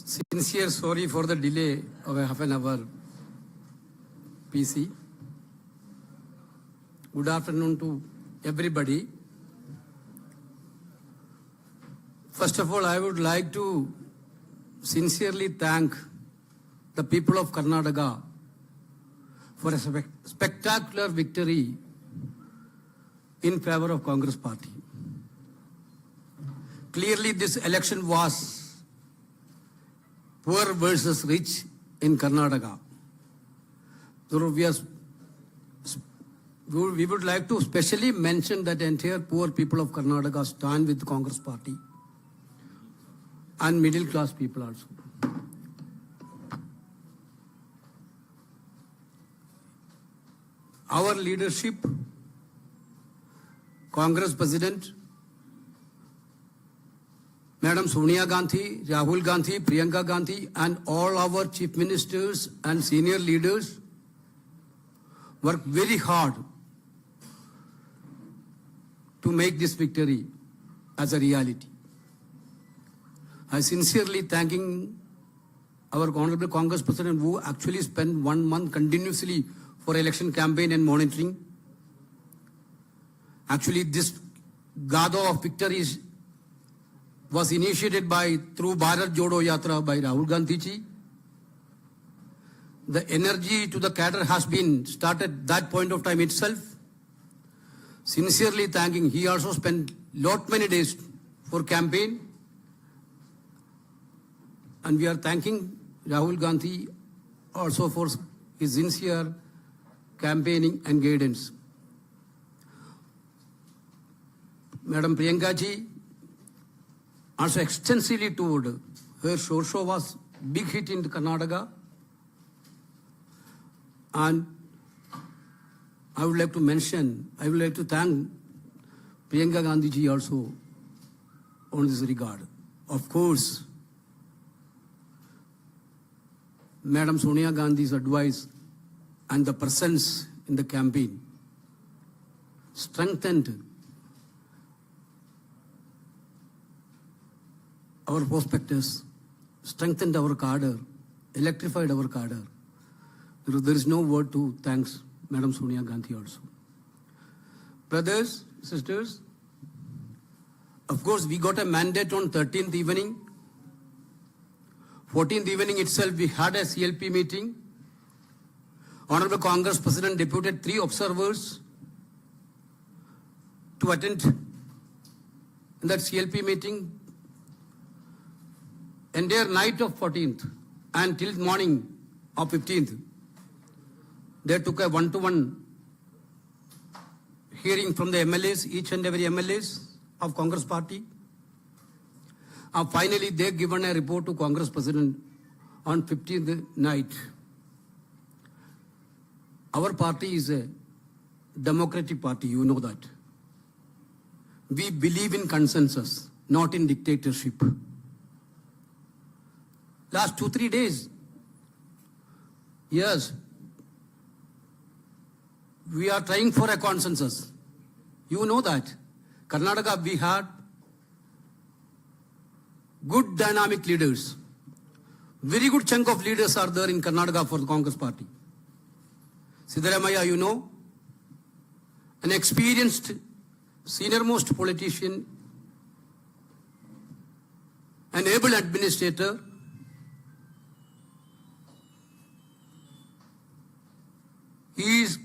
Sincere sorry for the delay of half an hour, PC. Good afternoon to everybody. First of all, I would like to sincerely thank the people of Karnataka for a spectacular victory in favor of Congress party. Clearly, this election was poor versus rich in Karnataka. So we would like to specially mention that entire poor people of Karnataka stand with the Congress party and middle class people also. Our leadership, Congress President, Madam Sonia Gandhi, Rahul Gandhi, Priyanka Gandhi, and all our chief ministers and senior leaders worked very hard to make this victory as a reality. I sincerely thanking our Honorable Congress President who actually spent 1 month continuously for election campaign and monitoring. Actually, this Gado of victory was initiated through Bharat Jodo Yatra by Rahul Gandhi ji. The energy to the cadre has been started that point of time itself. Sincerely thanking, he also spent many days for campaign. And we are thanking Rahul Gandhi also for his sincere campaigning and guidance. Madam Priyanka ji also extensively toured. Her show was big hit in Karnataka. And I would like to thank Priyanka Gandhi ji also on this regard. Of course, Madam Sonia Gandhi's advice and the presence in the campaign strengthened our prospectus, strengthened our cadre, electrified our cadre. There is no word to thanks Madam Sonia Gandhi also. Brothers, sisters, of course we got a mandate on 13th evening. 14th evening itself we had a CLP meeting. Honorable Congress President deputed 3 observers to attend in that CLP meeting. Entire night of 14th and till morning of 15th, they took a one-to-one hearing from the MLAs, each and every MLAs of Congress party. And finally, they given a report to Congress President on 15th night. Our party is a democratic party, you know that. We believe in consensus, not in dictatorship. Last 2-3 days, yes, we are trying for a consensus. You know that. Karnataka, we had good dynamic leaders. Very good chunk of leaders are there in Karnataka for the Congress party. Siddaramaiah, you know, an experienced, senior-most politician, an able administrator. He is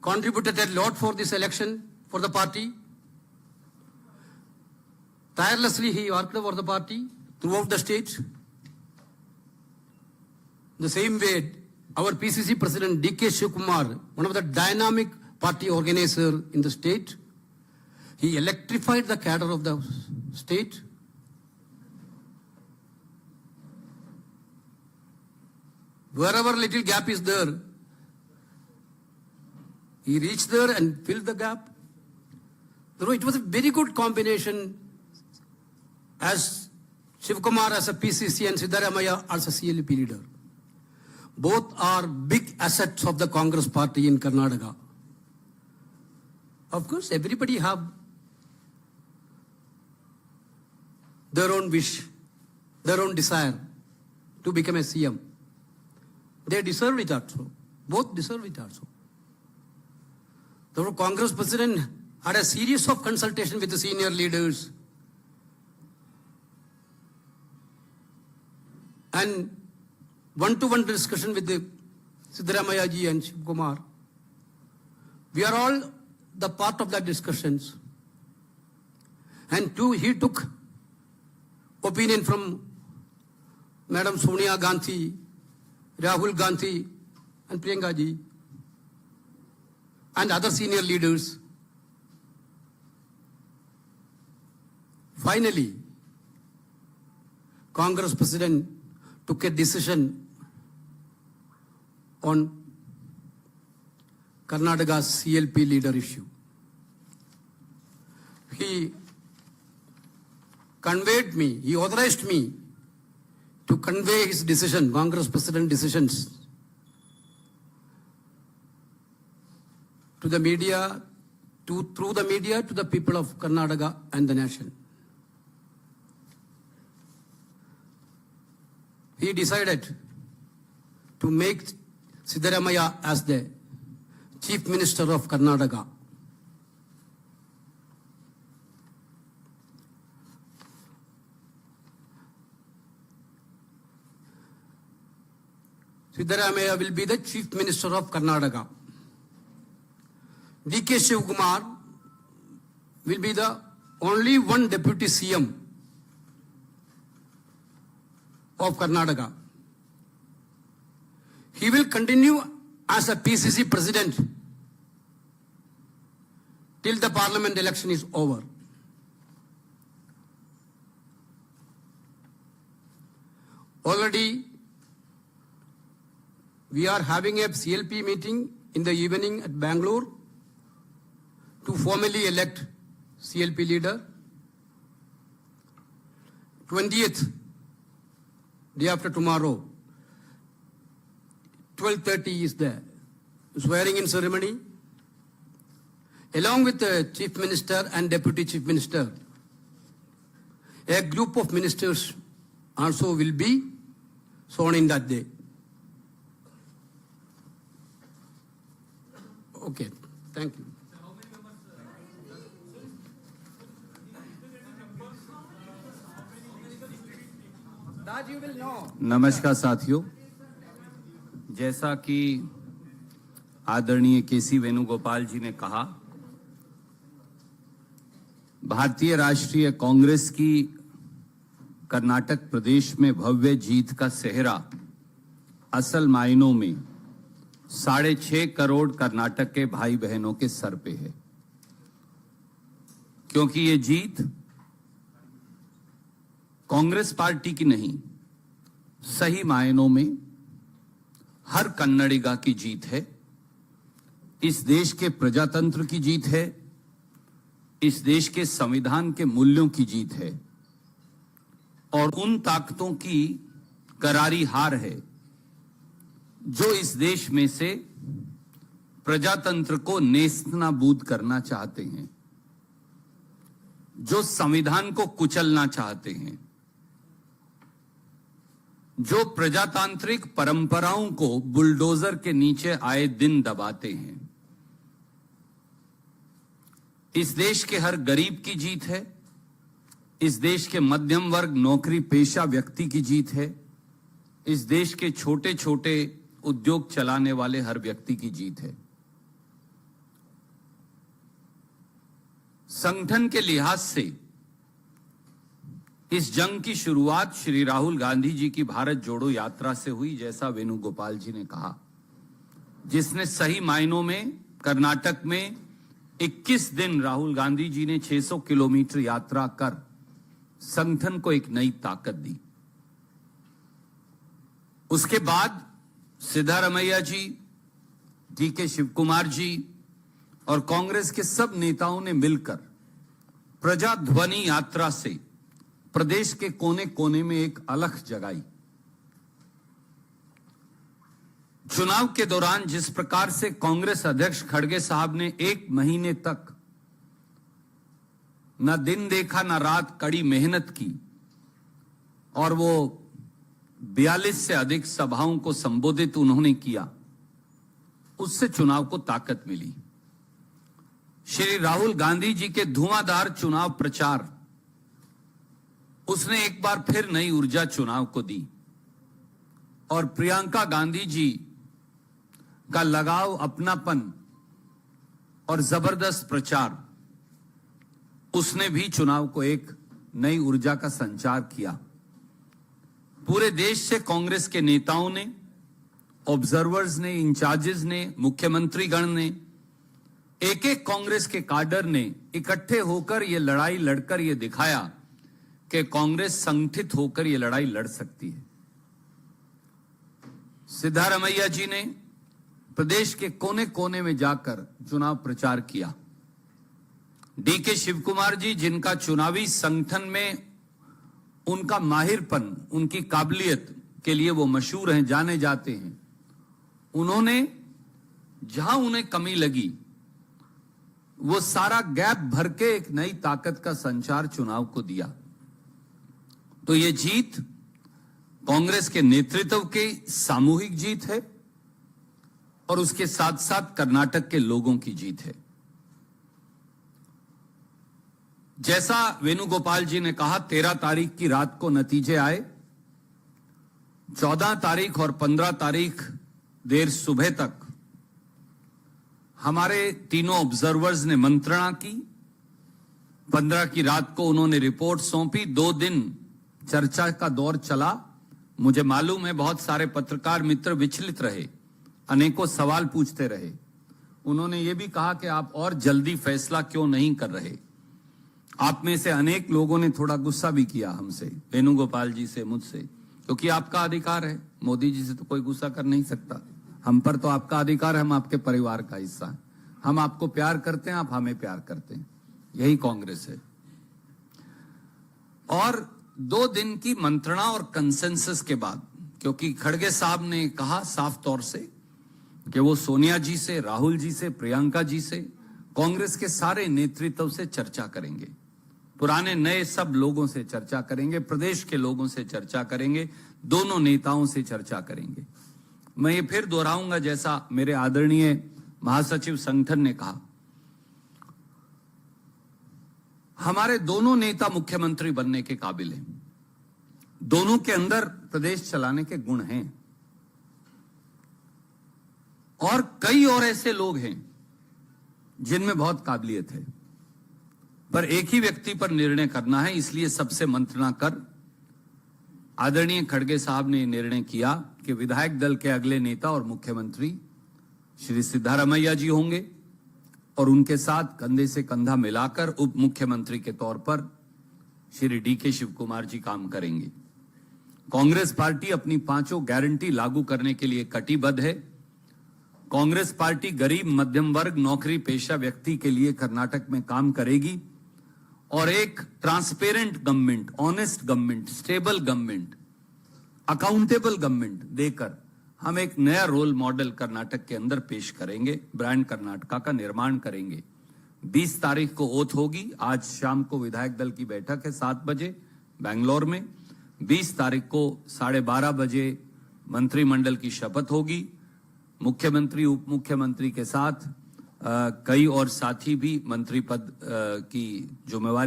contributed a lot for this election for the party. Tirelessly he worked for the party throughout the state. The same way, our PCC President D.K. Shivkumar, one of the dynamic party organizer in the state, he electrified the cadre of the state. Wherever little gap is there, he reached there and filled the gap. It was a very good combination as Shivkumar as a PCC and Siddaramaiah as a CLP leader. Both are big assets of the Congress party in Karnataka. Of course, everybody have their own wish, their own desire. to become a CM. They deserve it also. Both deserve it also. The Congress president had a series of consultation with the senior leaders and one-to-one discussion with the Siddaramaiah ji and Shiv Kumar. We are all the part of that discussions. And he took opinion from Madam Sonia Gandhi, Rahul Gandhi, and Priyanka ji, and other senior leaders. Finally, Congress president took a decision on Karnataka's CLP leader issue. He authorized me to convey his decision, Congress president decisions, to the media, through the media to the people of Karnataka and the nation. He decided to make Siddaramaiah as the Chief Minister of Karnataka. Siddaramaiah will be the Chief Minister of Karnataka. D.K. Shivakumar will be the only one Deputy CM of Karnataka. He will continue as a PCC President till the Parliament election is over. Already, we are having a CLP meeting in the evening at Bangalore to formally elect CLP leader. 20th, day after tomorrow, 12:30 is the swearing-in ceremony. Along with the Chief Minister and Deputy Chief Minister, a group of ministers also will be sworn in that day. Okay, thank you. That you will know. नमस्कार साथियों, जैसा कि आदरणीय केसी वेणुगोपाल जी ने कहा, भारतीय राष्ट्रीय कांग्रेस की कर्नाटक प्रदेश में भव्य जीत का सेहरा असल मायनों में 6.5 करोड़ कर्नाटक के भाई बहनों के सर पे है, क्योंकि ये जीत कांग्रेस पार्टी की नहीं, सही मायनों में हर कन्नडिगा की जीत है। इस देश के प्रजातंत्र की जीत है, इस देश के संविधान के मूल्यों की जीत है और उन ताकतों की करारी हार है जो इस देश में से प्रजातंत्र को नेस्तनाबूद करना चाहते हैं, जो संविधान को कुचलना चाहते हैं, जो प्रजातांत्रिक परंपराओं को बुलडोजर के नीचे आए दिन दबाते हैं। इस देश के हर गरीब की जीत है, इस देश के मध्यम वर्ग नौकरी पेशा व्यक्ति की जीत है, इस देश के छोटे छोटे उद्योग चलाने वाले हर व्यक्ति की जीत है। संगठन के लिहाज से इस जंग की शुरुआत श्री राहुल गांधी जी की भारत जोड़ो यात्रा से हुई, जैसा वेणुगोपाल जी ने कहा, जिसने सही मायनों में कर्नाटक में 21 दिन राहुल गांधी जी ने 600 किलोमीटर यात्रा कर संगठन को एक नई ताकत दी। उसके बाद सिद्धारमैया जी, डी.के. शिवकुमार जी और कांग्रेस के सब नेताओं ने मिलकर प्रजाध्वनि यात्रा से प्रदेश के कोने कोने में एक अलख जगाई। चुनाव के दौरान जिस प्रकार से कांग्रेस अध्यक्ष खड़गे साहब ने 1 महीने तक न दिन देखा न रात कड़ी मेहनत की और वो 42 से अधिक सभाओं को संबोधित उन्होंने किया, उससे चुनाव को ताकत मिली। श्री राहुल गांधी जी के धुआंधार चुनाव प्रचार, उसने एक बार फिर नई ऊर्जा चुनाव को दी। और प्रियंका गांधी जी का लगाव, अपनापन और जबरदस्त प्रचार, उसने भी चुनाव को एक नई ऊर्जा का संचार किया। पूरे देश से कांग्रेस के नेताओं ने, ऑब्जर्वर्स ने, इंचार्जेस ने, मुख्यमंत्री गण ने, एक एक कांग्रेस के काडर ने इकट्ठे होकर ये लड़ाई लड़कर ये दिखाया कि कांग्रेस संगठित होकर ये लड़ाई लड़ सकती है। सिद्धारमैया जी ने प्रदेश के कोने कोने में जाकर चुनाव प्रचार किया। डीके शिवकुमार जी, जिनका चुनावी संगठन में उनका माहिरपन, उनकी काबिलियत के लिए वो मशहूर हैं, जाने जाते हैं, उन्होंने जहां उन्हें कमी लगी वो सारा गैप भर के एक नई ताकत का संचार चुनाव को दिया। तो ये जीत कांग्रेस के नेतृत्व की सामूहिक जीत है और उसके साथ साथ कर्नाटक के लोगों की जीत है। जैसा वेणुगोपाल जी ने कहा, 13 तारीख की रात को नतीजे आए। 14 तारीख और 15 तारीख देर सुबह तक हमारे तीनों ऑब्जर्वर्स ने मंत्रणा की। 15 की रात को उन्होंने रिपोर्ट सौंपी। 2 दिन चर्चा का दौर चला। मुझे मालूम है बहुत सारे पत्रकार मित्र विचलित रहे, अनेकों सवाल पूछते रहे। उन्होंने ये भी कहा कि आप और जल्दी फैसला क्यों नहीं कर रहे। आप में से अनेक लोगों ने थोड़ा गुस्सा भी किया हमसे, वेणुगोपाल जी से, मुझसे, क्योंकि आपका अधिकार है। मोदी जी से तो कोई गुस्सा कर नहीं सकता। हम पर तो आपका अधिकार है, हम आपके परिवार का हिस्सा हैं। हम आपको प्यार करते हैं, आप हमें प्यार करते हैं। यही कांग्रेस है। और 2 दिन की मंत्रणा और कंसेंसस के बाद, क्योंकि खड़गे साहब ने कहा साफ तौर से कि वो सोनिया जी से, राहुल जी से, प्रियंका जी से, कांग्रेस के सारे नेतृत्व से चर्चा करेंगे, पुराने नए सब लोगों से चर्चा करेंगे, प्रदेश के लोगों से चर्चा करेंगे, दोनों नेताओं से चर्चा करेंगे। मैं ये फिर दोहराऊंगा जैसा मेरे आदरणीय महासचिव संगठन ने कहा, हमारे दोनों नेता मुख्यमंत्री बनने के काबिल हैं। दोनों के अंदर प्रदेश चलाने के गुण हैं। और कई और ऐसे लोग हैं जिनमें बहुत काबिलियत है, पर एक ही व्यक्ति पर निर्णय करना है। इसलिए सबसे मंत्रणा कर आदरणीय खड़गे साहब ने निर्णय किया कि विधायक दल के अगले नेता और मुख्यमंत्री श्री सिद्धारमैया जी होंगे और उनके साथ कंधे से कंधा मिलाकर उप मुख्यमंत्री के तौर पर श्री डीके शिवकुमार जी काम करेंगे। कांग्रेस पार्टी अपनी 5 गारंटी लागू करने के लिए कटिबद्ध है। कांग्रेस पार्टी गरीब, मध्यम वर्ग, नौकरी पेशा व्यक्ति के लिए कर्नाटक में काम करेगी और एक transparent government, honest government, stable government, accountable government देकर हम एक नया रोल मॉडल कर्नाटक के अंदर पेश करेंगे। ब्रांड कर्नाटका का निर्माण करेंगे। 20 तारीख को ओथ होगी। आज शाम को विधायक दल की बैठक है 7 बजे बेंगलोर में। 20 तारीख को 12:30 बजे मंत्रिमंडल की शपथ होगी। मुख्यमंत्री, उप मुख्यमंत्री के साथ कई और साथी भी मंत्री पद की जिम्मेवारी